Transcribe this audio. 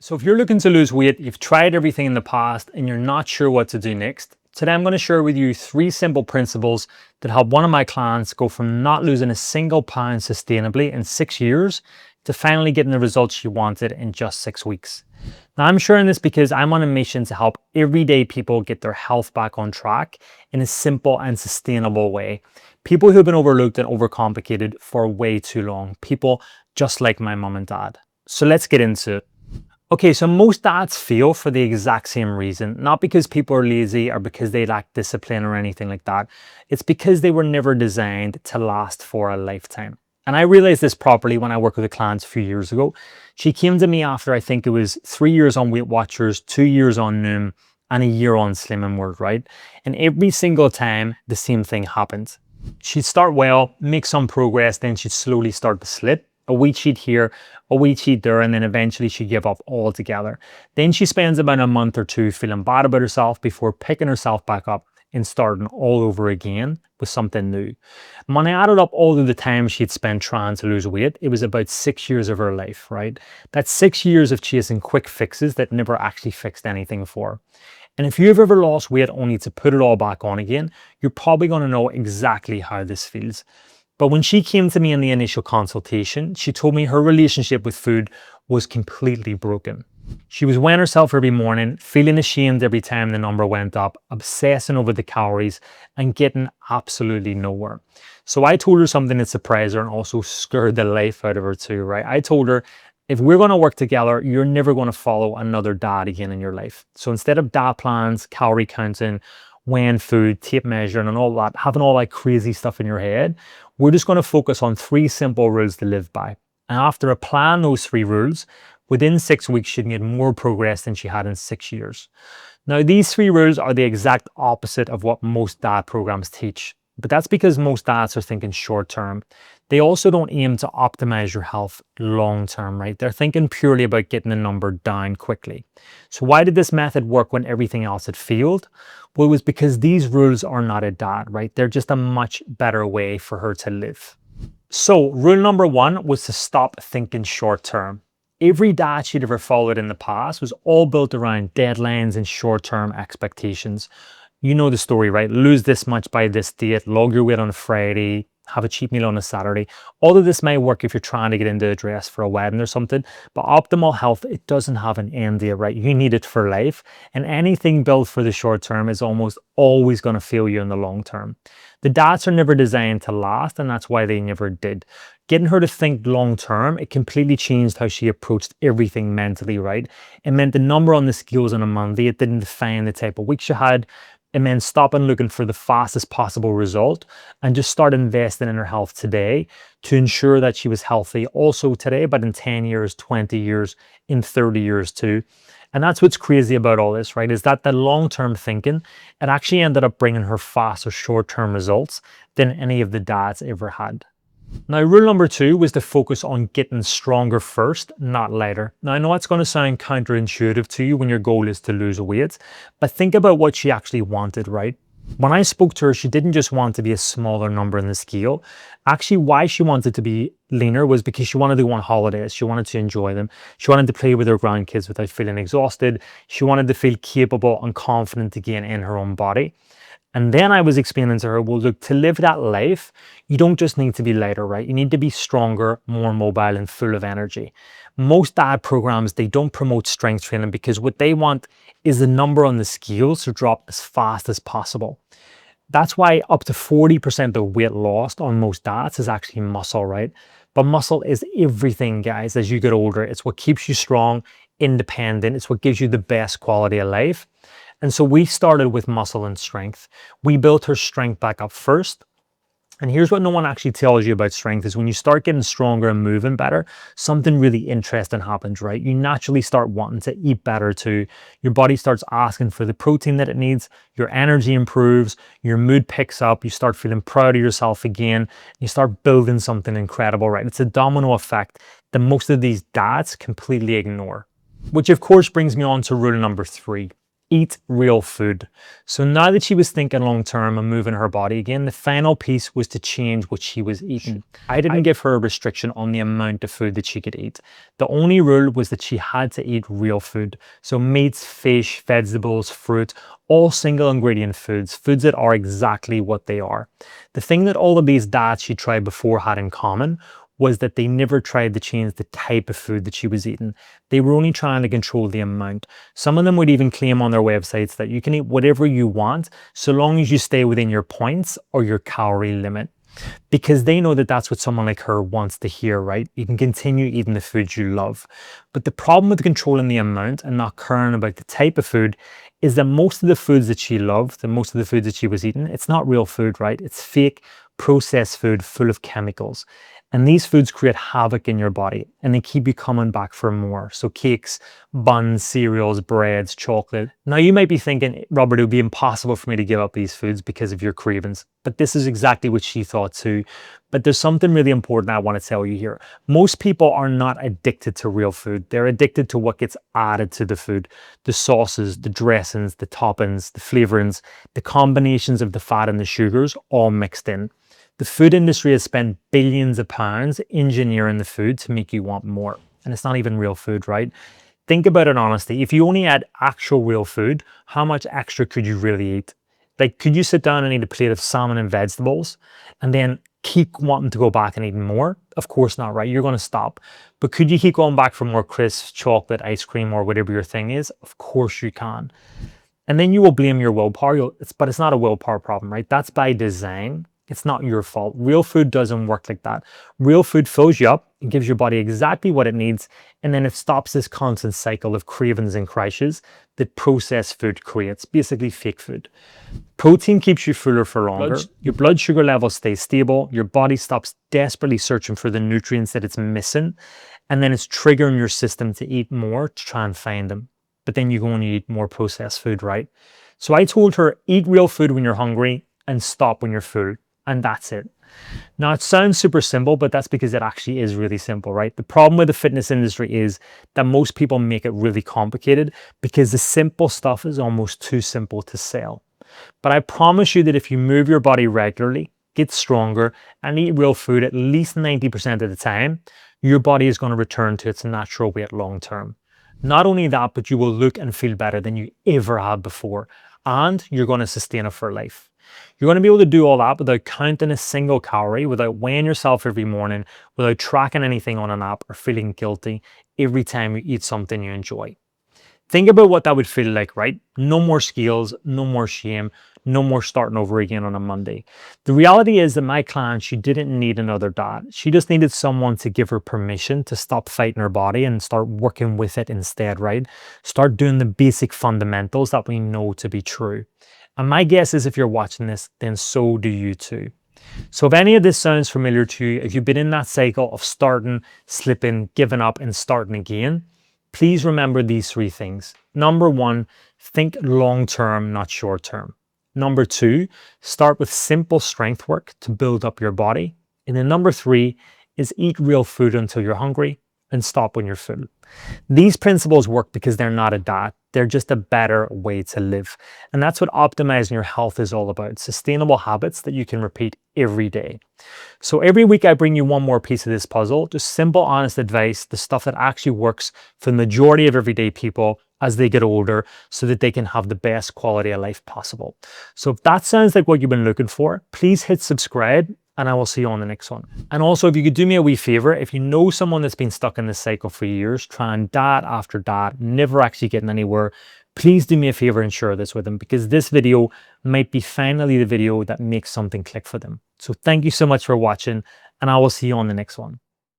So if you're looking to lose weight, you've tried everything in the past and you're not sure what to do next, today I'm going to share with you 3 simple principles that help one of my clients go from not losing a single pound sustainably in 6 years to finally getting the results she wanted in just 6 weeks. Now I'm sharing this because I'm on a mission to help everyday people get their health back on track in a simple and sustainable way. People who've been overlooked and overcomplicated for way too long. People just like my mom and dad. So let's get into it. Okay, so most dads fail for the exact same reason, not because people are lazy or because they lack discipline or anything like that. It's because they were never designed to last for a lifetime. And I realized this properly when I worked with a client a few years ago. She came to me after I think it was 3 years on Weight Watchers, 2 years on Noom, and a year on Slim and World, right? And every single time, the same thing happened. She'd start well, make some progress, then she'd slowly start to slip. A wee cheat here, a wee cheat there, and then eventually she give up altogether. Then she spends about a month or two feeling bad about herself before picking herself back up and starting all over again with something new. And when I added up all of the time she'd spent trying to lose weight, it was about 6 years of her life, right? That's 6 years of chasing quick fixes that never actually fixed anything for her. And if you've ever lost weight only to put it all back on again, you're probably going to know exactly how this feels. But when she came to me in the initial consultation, she told me her relationship with food was completely broken. She was weighing herself every morning, feeling ashamed every time the number went up, obsessing over the calories, and getting absolutely nowhere. So I told her something that surprised her and also scared the life out of her too, right? I told her, if we're going to work together, you're never going to follow another dad again in your life. So instead of dad plans, calorie counting, weighing food, tape measuring, and all that, having all that crazy stuff in your head, we're just going to focus on 3 simple rules to live by. And after applying those 3 rules, within 6 weeks, she'd made more progress than she had in 6 years. Now, these 3 rules are the exact opposite of what most dad programs teach, but that's because most dads are thinking short term. They also don't aim to optimize your health long term, right? They're thinking purely about getting the number down quickly. So why did this method work when everything else had failed? Well, it was because these rules are not a dad, right? They're just a much better way for her to live. So rule number 1 was to stop thinking short term. Every diet she'd ever followed in the past was all built around deadlines and short-term expectations. You know the story, right? Lose this much by this date, log your weight on a Friday, have a cheat meal on a Saturday. All of this may work if you're trying to get into a dress for a wedding or something, but optimal health, it doesn't have an end date, right? You need it for life. And anything built for the short term is almost always going to fail you in the long term. The diets are never designed to last, and that's why they never did. Getting her to think long term, it completely changed how she approached everything mentally, right? It meant the number on the scales on a Monday, it didn't define the type of week she had. It meant stopping looking for the fastest possible result and just start investing in her health today to ensure that she was healthy also today, but in 10 years, 20 years, in 30 years too. And that's what's crazy about all this, right? Is that the long-term thinking, it actually ended up bringing her faster short-term results than any of the dads ever had. Now, rule number 2 was to focus on getting stronger first, not lighter. Now, I know it's going to sound counterintuitive to you when your goal is to lose weight, but think about what she actually wanted, right? When I spoke to her, she didn't just want to be a smaller number in the scale. Actually, why she wanted to be leaner was because she wanted to go on holidays. She wanted to enjoy them. She wanted to play with her grandkids without feeling exhausted. She wanted to feel capable and confident again in her own body. And then I was explaining to her, well, look, to live that life, you don't just need to be lighter, right? You need to be stronger, more mobile, and full of energy. Most dad programs, they don't promote strength training because what they want is the number on the scales to drop as fast as possible. That's why up to 40% of weight lost on most dads is actually muscle, right? But muscle is everything, guys, as you get older. It's what keeps you strong, independent. It's what gives you the best quality of life. And so we started with muscle and strength. We built her strength back up first. And here's what no one actually tells you about strength is when you start getting stronger and moving better, something really interesting happens, right? You naturally start wanting to eat better too. Your body starts asking for the protein that it needs. Your energy improves. Your mood picks up. You start feeling proud of yourself again. You start building something incredible, right? It's a domino effect that most of these dads completely ignore. Which of course brings me on to rule number 3. Eat real food. So now that she was thinking long term and moving her body again, the final piece was to change what she was eating. I didn't give her a restriction on the amount of food that she could eat. The only rule was that she had to eat real food. So meats, fish, vegetables, fruit, all single ingredient foods, foods that are exactly what they are. The thing that all of these diets she tried before had in common was that they never tried to change the type of food that she was eating. They were only trying to control the amount. Some of them would even claim on their websites that you can eat whatever you want so long as you stay within your points or your calorie limit. Because they know that that's what someone like her wants to hear, right? You can continue eating the foods you love. But the problem with controlling the amount and not caring about the type of food is that most of the foods that she loved and most of the foods that she was eating, it's not real food, right? It's fake processed food full of chemicals. And these foods create havoc in your body and they keep you coming back for more. So cakes, buns, cereals, breads, chocolate. Now you might be thinking, Robert, it would be impossible for me to give up these foods because of your cravings. But this is exactly what she thought too. But there's something really important I want to tell you here. Most people are not addicted to real food. They're addicted to what gets added to the food. The sauces, the dressings, the toppings, the flavorings, the combinations of the fat and the sugars all mixed in. The food industry has spent billions of pounds engineering the food to make you want more. And it's not even real food, right? Think about it honestly. If you only had actual real food, how much extra could you really eat? Like, could you sit down and eat a plate of salmon and vegetables and then keep wanting to go back and eat more? Of course not, right? You're going to stop. But could you keep going back for more crisps, chocolate, ice cream, or whatever your thing is? Of course you can. And then you will blame your willpower. But it's not a willpower problem, right? That's by design. It's not your fault. Real food doesn't work like that. Real food fills you up, it gives your body exactly what it needs, and then it stops this constant cycle of cravings and crashes that processed food creates, basically fake food. Protein keeps you fuller for longer. Your blood sugar levels stay stable. Your body stops desperately searching for the nutrients that it's missing, and then it's triggering your system to eat more to try and find them. But then you go and eat more processed food, right? So I told her, eat real food when you're hungry and stop when you're full. And that's it. Now, it sounds super simple, but that's because it actually is really simple, right? The problem with the fitness industry is that most people make it really complicated because the simple stuff is almost too simple to sell. But I promise you that if you move your body regularly, get stronger, and eat real food at least 90% of the time, your body is going to return to its natural weight long term. Not only that, but you will look and feel better than you ever have before, and you're going to sustain it for life. You're going to be able to do all that without counting a single calorie, without weighing yourself every morning, without tracking anything on an app or feeling guilty every time you eat something you enjoy. Think about what that would feel like, right? No more scales, no more shame, no more starting over again on a Monday. The reality is that my client, she didn't need another diet. She just needed someone to give her permission to stop fighting her body and start working with it instead, right? Start doing the basic fundamentals that we know to be true. And my guess is if you're watching this, then so do you too. So if any of this sounds familiar to you, if you've been in that cycle of starting, slipping, giving up, and starting again, please remember these three things. Number one, think long-term, not short-term. Number two, start with simple strength work to build up your body. And then number three is eat real food until you're hungry and stop when you're full. These principles work because they're not a diet. They're just a better way to live. And that's what optimizing your health is all about. Sustainable habits that you can repeat every day. So every week I bring you one more piece of this puzzle, just simple, honest advice, the stuff that actually works for the majority of everyday people as they get older so that they can have the best quality of life possible. So if that sounds like what you've been looking for, please hit subscribe and I will see you on the next one. And also, if you could do me a wee favor, if you know someone that's been stuck in this cycle for years, trying diet after diet, never actually getting anywhere, please do me a favor and share this with them because this video might be finally the video that makes something click for them. So thank you so much for watching and I will see you on the next one.